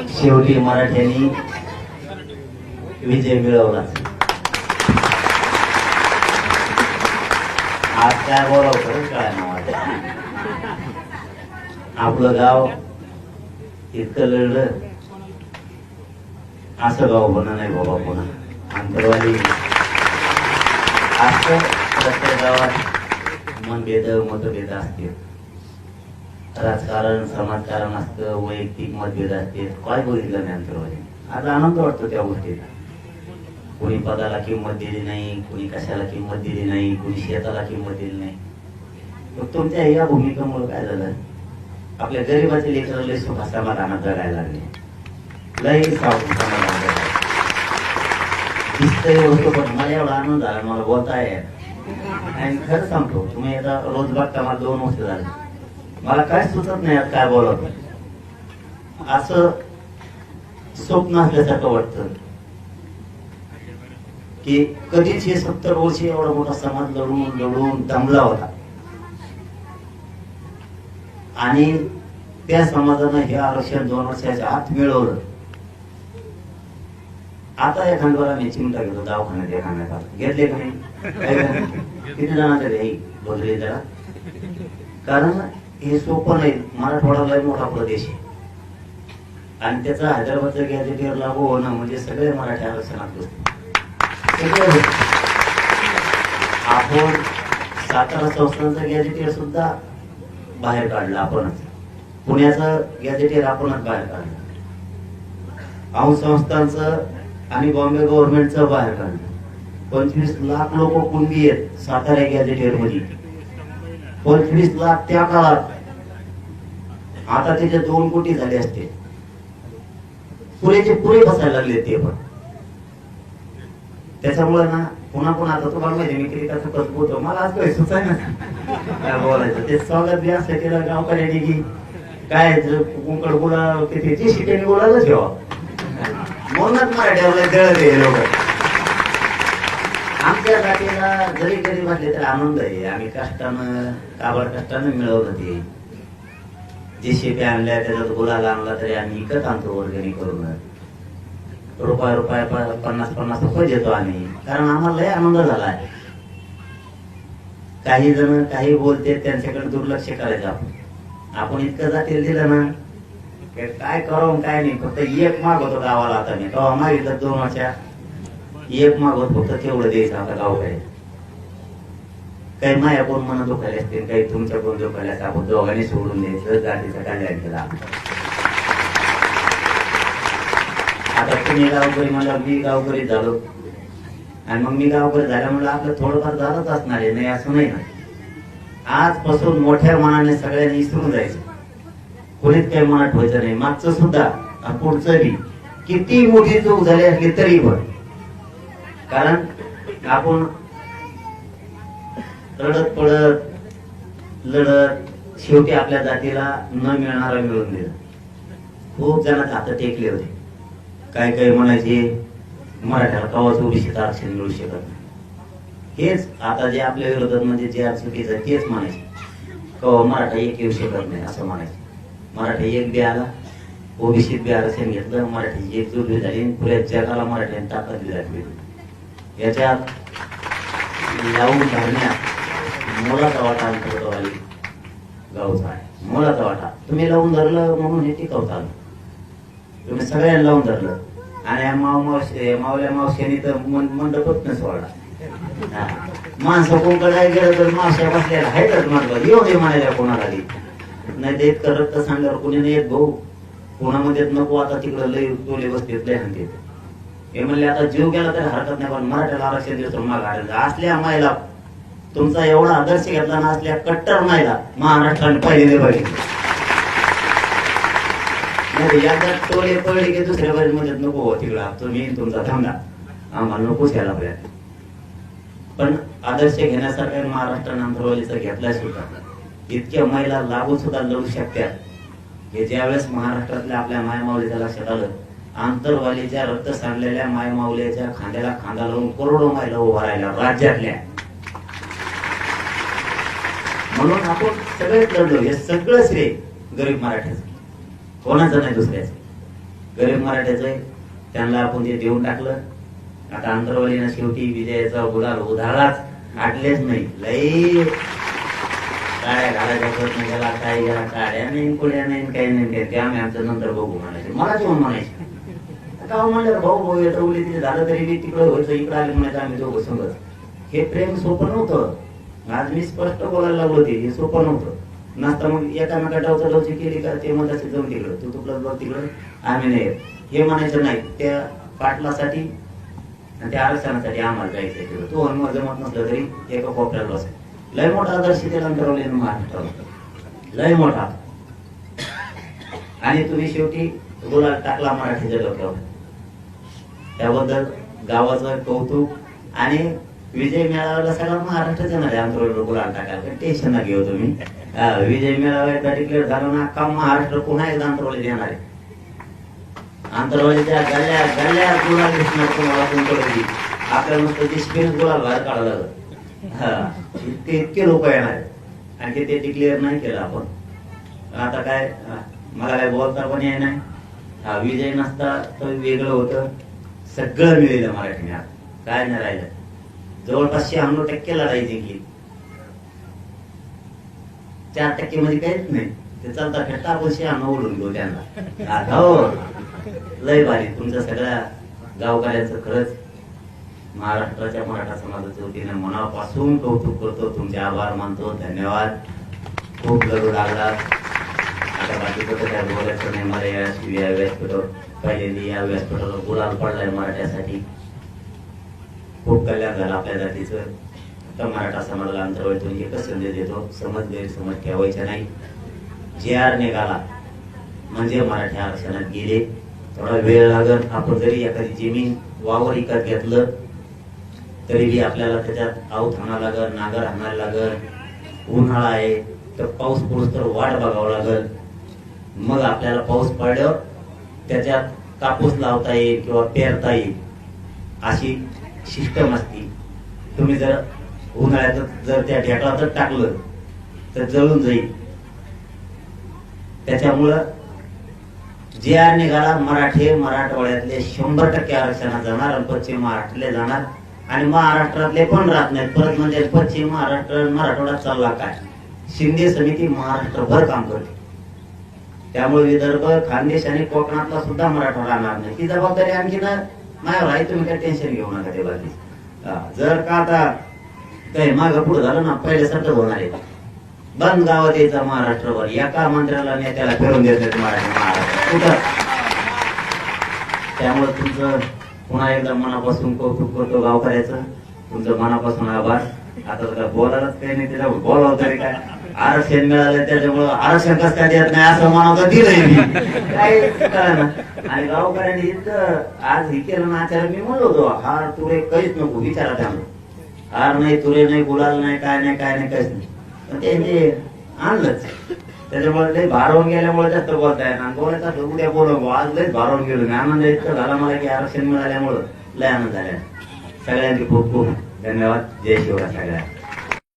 शेवटी मराठ्यांनी विजय मिळवला. आज काय बोलावं खरंच काय ना आपलं गाव इतकं लढलं असं गाव होणार नाही बाबा पुन्हा. अंतरवाली असं प्रत्येक गावात मनभेद मतभेद असतील, राजकारण समाजकारण असतं, वैयक्तिक मतभेद असते. काय बघितलं नाही अंतरवाली. आज आनंद वाटतो त्या गोष्टीला. कोणी पदाला किंमत दिली नाही, कोणी कशाला किंमत दिली नाही, कोणी शेताला किंमत दिली नाही. तुमच्या या भूमिकेमुळे काय झालं, आपल्या गरीबाचे लेकर लय सुख समाधानात जगायला लागले. लय समाधान दिसतंय होतो. पण मला एवढा आनंद झाला, मला बोलता आहे. आणि खरं सांगतो, तुम्ही आता रोज बघता, मला 2 वर्ष झाले, मला काय सुचत नाही काय बोलत. असं स्वप्न असल्यासारखं वाटतं की कधीच हे 70 वर्ष एवढा मोठा समाज लढून लढून दमला होता आणि त्या समाजानं हे आरक्षण 2 वर्षाच्या आत मिळवलं. आता एखाद्याला मी चिमटा घेतो दवाखान्यात, एखाद्याला घेतले का नाही, किती जणांचे रे बदले जरा. कारण हे सोपं नाही. मराठवाडा लय मोठा प्रदेश आहे आणि त्याचा हैदराबादचं गॅजेटियर लागू होणं म्हणजे सगळे मराठी आरक्षणात बसते. आपण सातारा संस्थांचं गॅजेटियर सुद्धा बाहेर काढलं आपणच. पुण्याचं गॅजेटियर आपणच बाहेर काढलं. औंध संस्थांचं आणि बॉम्बे गव्हर्नमेंटचं बाहेर काढलं. 25 लाख लोक कुणबी आहेत सातारा गॅजेटियर मध्ये. 25 लाख त्या काळात. आता त्याचे 2 कोटी झाले असते. पुरेचे पुरे बसायला लागले ते पण. त्याच्यामुळे ना पुन्हा पुन्हा आता तुम्हाला माहिती मी किती कसं कसं बोलतो, मला आज काही सुचाय ना काय बोलायचं. ते स्वागत बी असं केलं गावकऱ्यांनी की काय कुंकड बोला तिथे जी शिटेने बोलायला ठेवा. म्हणूनच मराठ्याला जळले लोक. आमच्या जातीला जरी गरीब असले तरी आनंद आहे. आम्ही कष्टानं काबड कष्टानं मिळवलं ते. जे शेपे आणल्या त्याच्यात गुलाल आणला तरी आम्ही विकत आणतो वर्गणी करून. रुपया 50 रुपये देतो आम्ही. कारण आम्हाला लय आनंद झालाय. काही जण काही बोलते त्यांच्याकडे दुर्लक्ष करायचं आपण इतकं जातील दिलं ना काय करावं काय नाही. फक्त एक माग होतो गावाला. आता मी गावा मागितलं 2 वर्षा एक माग होत फक्त तेवढं द्यायचं. आता गाव काय काही माया कोण मना दुखायला असते, काही तुमच्या कोण दुखायला असते. आपण दोघांनी सोडून द्यायचं, जातीचा कल्याण केला. आता तुम्ही गावकरी मला, मी गावकरी झालो आणि मग मी गावकरी झाल्यामुळे आपलं थोडंफार झालंच असणार आहे. नाही असं नाही ना. आजपासून मोठ्या मनाने सगळ्यांनी विसरून जायचं. कोणीच काही मनात व्हायचं नाही. मागचं सुद्धा पुढचं बी किती मोठी चूक झाली असली तरी पण. कारण आपण रडत पडत लढत शेवटी आपल्या जातीला न मिळणारा मिळून दिलं. खूप जणांचे हात टेकले होते. काय काय म्हणायचे मराठ्याला कवाच ओबीसीचं आरक्षण मिळू शकत नाही. हेच आता जे आपल्या विरोधात म्हणजे जे चुकीचं आहे तेच म्हणायचे. कवा मराठा एक येऊ शकत नाही असं म्हणायचे. मराठा एक बी आला, ओबीसीत बी आरक्षण घेतलं, मराठी एक जोडली झाली. पुऱ्या जगाला मराठ्यांनी ताकद दिली. याच्यात लावून धरण्यात मोलाचा वाटा अंतर्गतवाली गावचा आहे. मोलाचा वाटा. तुम्ही लावून धरलं म्हणून हे टिकवता आलं. तुम्ही सगळ्यांना लावून धरलं आणि मावल्या मावश्यानी तर मंडपच न सोडला. माणसं कोणकडे गेलं तर मावश्या बसलेला आहेतच म्हणलं येऊ दे म्हणायला कोणाला नाही. ते इतकं रक्त सांगल्यावर कोणी नाही येत भाऊ. कोणामध्ये नको आता तिकडं लय टोले बसते लय हाणते. हे म्हणले आता जीव गेला तरी हरकत नाही पण मराठ्याला आरक्षण देतो माग हाडायचं. असल्या महिला तुमचा एवढा आदर्श घेतला ना, असल्या कट्टर महिला महाराष्ट्राने पहिले बघितले. एकदा टोले पडले की दुसऱ्या बाजूमध्ये नको हो तिकडं तुम्ही तुमचा धंदा आम्हाला नकोच घ्यायला पाहिजे. पण आदर्श घेण्यासारखा महाराष्ट्राने अंतरवालीचा घेतलाय सुद्धा. इतक्या महिला लागून सुद्धा लढू शकतात. हे ज्यावेळेस महाराष्ट्रातल्या आपल्या मायमाऊलीच्या लक्षात आलं, आंतरवालीच्या रक्त सांडलेल्या मायमाऊलीच्या खांद्याला खांदा लावून करोडो महिला उभा राहिल्या राज्यातल्या. म्हणून आपण सगळेच लढलो. हे सगळं श्रेय गरीब मराठ्याचं. कोणाचं नाही, दुसऱ्याचं. गरीब मराठ्याचं आहे, त्यांना आपण ते देऊन टाकलं. आता आंतरवालीनं शेवटी विजयाचा गुलाल उधाळाच, आटलेच नाही. लई काड्या घालायचा प्रयत्न केला, काय गेला, काड्या नाही, कुड्या नाही, काही नाही, ते आम्ही आमचं नंतर बघू म्हणायचे. मलाच येऊन म्हणायचे. का म्हणलं भाऊ भाऊ येतं उली तिथे झालं तरी मी तिकडं व्हायचं, इकडं आले म्हणायचं आम्ही दोघं संगत. हे प्रेम सोपं नव्हतं. आज मी स्पष्ट बोलायला लागलो, ते हे सोपं नव्हतं. नसता मग एकामेका डावची केली का ते मग असे जाऊन तिकडं, तू तुकडं बघ तिकडं, आम्ही नाही हे म्हणायचं नाही. त्या पाटलासाठी आणि त्या आरक्षणासाठी आम्हाला जायचंय तिकडं. तो अनुभव जमत नसलं तरी एका कोपऱ्याला बस. लय मोठा आदर्श त्याला ठरवले महाराष्ट्राला, लय मोठा. आणि तुम्ही शेवटी गुलाल टाकला मराठीच्या डोक्यावर, त्याबद्दल गावाचं कौतुक. आणि विजय मेळाव्याला सगळा महाराष्ट्र येणार आहे आंतरवाली गुलाल टाकायला, टेन्शन ना घेऊ तुम्ही. विजय मेळावा डिक्लेअर झाला ना का महाराष्ट्र पुन्हा एकदा आंतरवाली देणार आहे. आंतरवालीच्या गल्ल्या गल्ल्या गुलाल दिसणार तुम्हाला तुमच्याकडे. आपल्याला नुसतं ते स्क्रीन गुलाल बाहेर काढावं लागलं. इतके लोक येणार आहेत. आणखी ते डिक्लेअर नाही केलं आपण. आता काय मला काय बोलता पण येत नाही. हा विजय नसता तर वेगळं होतं. सगळं मिळेल मराठीने, काय नाही राहिलं. जवळपास 96% लढाई जिंकली. 4% मध्ये काहीच नाही. ते चालता फेटा आपण 96 ओढून घेऊ त्यांना. हो लय भारी. तुमच्या सगळ्या गावकऱ्यांचं खरंच महाराष्ट्राच्या मराठा समाजाच्या वतीने मनापासून कौतुक करतो. तुमचे आभार मानतो. धन्यवाद. खूप लढू लागला. आता बाकीचं काय बोलायचं नाही. मला या व्यासपीठावर पहिल्यांदा या व्यासपीठावर गुलाल पडलाय मराठ्यासाठी. खूप कल्याण झालं आपल्या जातीचं. तर मराठा समाजाला आंतरवालीतून एकच संदेश देतो, समज गैरसमज ठेवायचा नाही. JR निघाला म्हणजे मराठी आरक्षणात गेले. थोडा वेळ लागत. आपण जरी एखादी जमीन वावर विकत घेतलं तरी बी आपल्याला त्याच्यात आऊत हाणावं लागल, नागर हाणायला लागल. उन्हाळा आहे तर पाऊस पडूस तर वाट बघावं लागल. मग आपल्याला पाऊस पडल्यावर त्याच्यात कापूस लावता येईल किंवा पेरता येईल, अशी सिस्टम असते. तुम्ही जर उन्हाळ्यात जर त्या ढेकळातच टाकलं तर जळून जाईल. त्याच्यामुळं JR निघाला. मराठवाड्यातले 100% आरक्षणात जाणार आणि पश्चिम महाराष्ट्रातले जाणार. आणि महाराष्ट्रातले पण राहत नाहीत परत. म्हणजे पश्चिम महाराष्ट्र मराठवाड्यात चालला काय. शिंदे समिती महाराष्ट्रभर काम करते. त्यामुळे विदर्भ, खानदेश आणि कोकणातला सुद्धा मराठवाडा राहणार नाही. ती जबाबदारी आणखी ना माझ्यावर आहे. तुम्ही काय टेन्शन घेऊ नका ते बाकी. जर का आता काही मागं पुढे झालं ना पहिल्यासारखं होणार आहे. बंद गावात यायचा महाराष्ट्रभर. एका मंत्र्याला नेत्याला फिरून देत नाहीत महाराष्ट्र कुठं. त्यामुळे तुमचं पुन्हा एकदा मनापासून कौतुक करतो गावकऱ्याचं. तुमचं मनापासून आभार. आता काय बोलायलाच काही नाही. त्याच्यावर बोलावं तरी काय. आरक्षण मिळालं त्याच्यामुळं आरक्षण कसं काय देत नाही असं म्हणावं दिलंय मी काय कळलं. आणि गावकऱ्यांनी इतकं आज हे केलं ना आचार्य. मी म्हणलो होतो हार तुरे काहीच नको विचारा त्यामुळे. हार नाही, तुरे नाही, गुलाल नाही, काय नाही, काय नाही, काहीच नाही. पण ते आणलंच. त्याच्यामुळे लय भारावून गेल्यामुळे जास्त बोलताय ना. बोलायचं उद्या बोलव. आज लयच भारावून गेलो मी. आनंद इतकं झाला मला की आरक्षण मिळाल्यामुळं लय आनंद झाला. सगळ्यांचे खूप खूप धन्यवाद. जय शिवराय सगळ्या.